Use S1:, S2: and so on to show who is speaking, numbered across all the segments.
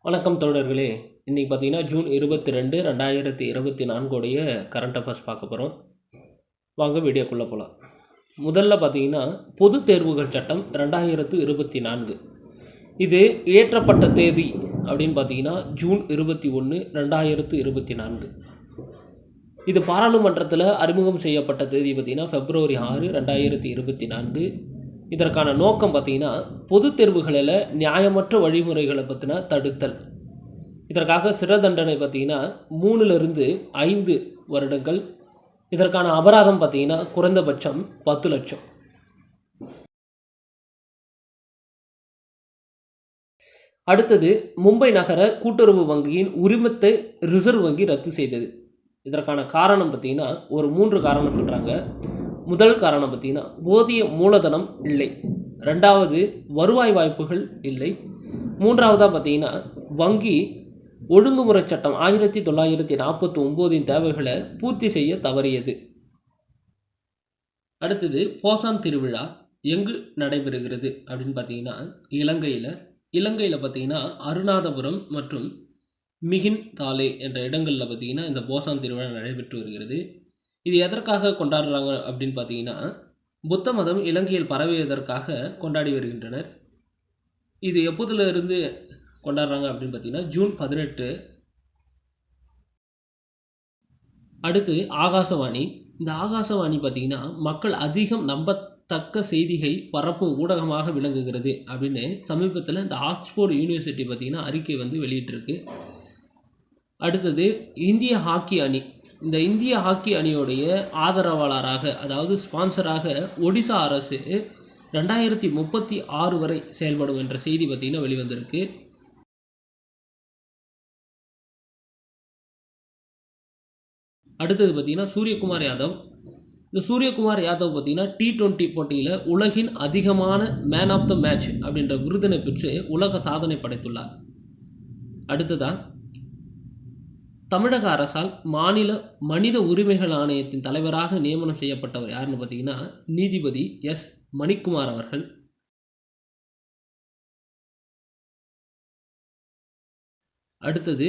S1: வணக்கம் தோழர்களே. இன்றைக்கி பார்த்தீங்கன்னா ஜூன் 22, 2024 உடைய கரண்ட் அஃபேர்ஸ் பார்க்க போகிறோம். வாங்க வீடியோக்குள்ளே போகலாம். முதல்ல பார்த்தீங்கன்னா பொதுத் தேர்வுகள் சட்டம் 2024 இது இயற்றப்பட்ட தேதி அப்படின்னு பார்த்தீங்கன்னா ஜூன் 21, 2024. இது பாராளுமன்றத்தில் அறிமுகம் செய்யப்பட்ட தேதி பார்த்திங்கன்னா February 6, 2024. இதற்கான நோக்கம் பார்த்திங்கன்னா பொதுத் தேர்வுகளில் நியாயமற்ற வழிமுறைகளை பற்றின தடுத்தல். இதற்காக சிறை தண்டனை பார்த்திங்கன்னா 3 to 5 வருடங்கள். இதற்கான அபராதம் பார்த்திங்கன்னா குறைந்தபட்சம் 10 லட்சம். அடுத்தது மும்பை நகர கூட்டுறவு வங்கியின் உரிமத்தை ரிசர்வ் வங்கி ரத்து செய்தது. இதற்கான காரணம் பார்த்திங்கன்னா ஒரு 3 காரணம் சொல்கிறாங்க. முதல் காரணம் பார்த்திங்கன்னா போதிய மூலதனம் இல்லை, ரெண்டாவது வருவாய் வாய்ப்புகள் இல்லை, மூன்றாவதாக பார்த்திங்கன்னா வங்கி ஒழுங்குமுறை சட்டம் 1949 தேவைகளை பூர்த்தி செய்ய தவறியது. அடுத்தது போசான் திருவிழா எங்கு நடைபெறுகிறது அப்படின்னு பார்த்தீங்கன்னா இலங்கையில் பார்த்திங்கன்னா அருணாதபுரம் மற்றும் மிகின் தாலே என்ற இடங்களில் பார்த்திங்கன்னா இந்த போசான் திருவிழா நடைபெற்று வருகிறது. இது எதற்காக கொண்டாடுறாங்க அப்படின்னு பார்த்தீங்கன்னா புத்த மதம் இலங்கையில் பரவியதற்காக கொண்டாடி வருகின்றனர். இது எப்போதிலிருந்து கொண்டாடுறாங்க அப்படின்னு பார்த்தீங்கன்னா ஜூன் 18. அடுத்து ஆகாசவாணி. இந்த ஆகாசவாணி பார்த்திங்கன்னா மக்கள் அதிகம் நம்பத்தக்க செய்தியை பரப்பும் ஊடகமாக விளங்குகிறது அப்படின்னு சமீபத்தில் இந்த ஆக்ஸ்போர்ட் யூனிவர்சிட்டி பார்த்திங்கன்னா அறிக்கை வெளியிட்டிருக்கு. அடுத்தது இந்திய ஹாக்கி அணி. இந்த இந்திய ஹாக்கி அணியோடைய ஆதரவாளராக அதாவது ஸ்பான்சராக ஒடிசா அரசு 2036 வரை செயல்படும் என்ற செய்தி பார்த்திங்கன்னா வெளிவந்திருக்கு. அடுத்தது பார்த்திங்கன்னா சூரியகுமார் யாதவ். இந்த சூரியகுமார் யாதவ் பார்த்திங்கன்னா T20 போட்டியில் உலகின் அதிகமான மேன் ஆஃப் த மேட்ச் அப்படின்ற விருதினை பெற்று உலக சாதனை படைத்துள்ளார். அடுத்ததாக தமிழக அரசால் மாநில மனித உரிமைகள் ஆணையத்தின் தலைவராக நியமனம் செய்யப்பட்டவர் யாருன்னு பார்த்தீங்கன்னா நீதிபதி எஸ் மணிக்குமார் அவர்கள். அடுத்தது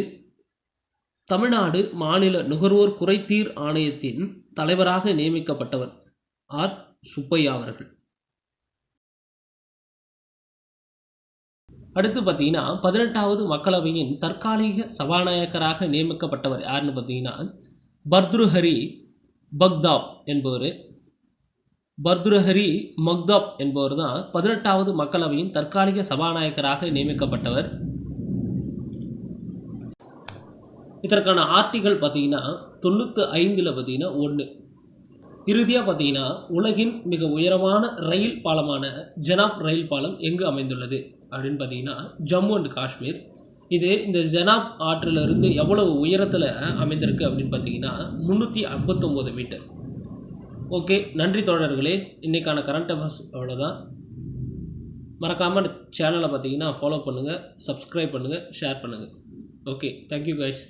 S1: தமிழ்நாடு மாநில நுகர்வோர் குறைதீர் ஆணையத்தின் தலைவராக நியமிக்கப்பட்டவர் ஆர் சுப்பையா அவர்கள். அடுத்து பார்த்தீங்கன்னா 18வது மக்களவையின் தற்காலிக சபாநாயகராக நியமிக்கப்பட்டவர் யாருன்னு பார்த்தீங்கன்னா பர்துருஹரி மக்தாப் என்பவர் தான் 18வது மக்களவையின் தற்காலிக சபாநாயகராக நியமிக்கப்பட்டவர். இதற்கான ஆர்டிகல் பார்த்தீங்கன்னா 95 பார்த்தீங்கன்னா 1. இறுதியாக பார்த்தீங்கன்னா உலகின் மிக உயரமான ரயில் பாலமான ஜெனாப் ரயில் பாலம் எங்கு அமைந்துள்ளது அப்படின்னு பார்த்தீங்கன்னா ஜம்மு அண்ட் காஷ்மீர். இது இந்த ஜெனாப் ஆற்றிலிருந்து எவ்வளவு உயரத்தில் அமைந்திருக்கு அப்படின்னு பார்த்தீங்கன்னா 359 மீட்டர். ஓகே, நன்றி தோழர்களே. இன்றைக்கான கரண்ட் அஃபேர்ஸ் அவ்வளோதான். மறக்காமல் சேனலை பார்த்தீங்கன்னா ஃபாலோ பண்ணுங்கள், சப்ஸ்கிரைப் பண்ணுங்கள், ஷேர் பண்ணுங்கள். Okay, thank you guys.